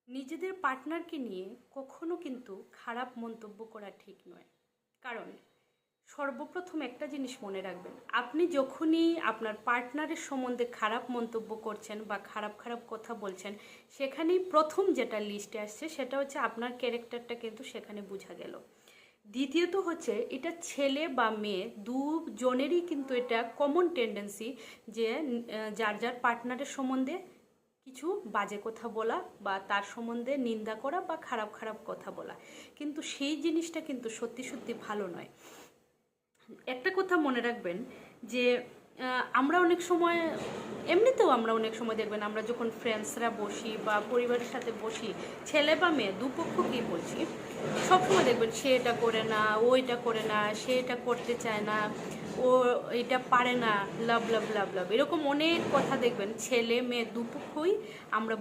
নিজেদের পার্টনারকে নিয়ে কখনো কিন্তু খারাপ মন্তব্য করা ঠিক নয়। কারণ সর্বপ্রথম একটা জিনিস মনে রাখবেন, আপনি যখনই আপনার পার্টনারের সম্বন্ধে খারাপ মন্তব্য করছেন বা খারাপ খারাপ কথা বলছেন, সেখানেই প্রথম যেটা লিস্টে আসছে সেটা হচ্ছে আপনার ক্যারেক্টারটা কিন্তু সেখানে বোঝা গেল। দ্বিতীয়ত হচ্ছে এটা ছেলে বা মেয়ে দুজনেরই কিন্তু এটা কমন টেন্ডেন্সি যে যার যার পার্টনারের সম্বন্ধে কিছু বাজে কথা বলা বা তার সম্বন্ধে নিন্দা করা বা খারাপ খারাপ কথা বলা, কিন্তু সেই জিনিসটা কিন্তু সত্যি সত্যি ভালো নয়। একটা কথা মনে রাখবেন যে আমরা অনেক সময় এমনিতেও আমরা অনেক সময় দেখবেন আমরা যখন ফ্রেন্ডসরা বসি বা পরিবারের সাথে বসি, ছেলে বা মেয়ে দুপক্ষকেই বলছি, সবসময় দেখবেন সে এটা করে না, ও এটা করে না, সে এটা করতে চায় না, ও এটা পারে না, লাভ লাভ লাভ লাভ, এরকম অনেক কথা দেখবেন ছেলে মেয়ে দুপক্ষই আমরা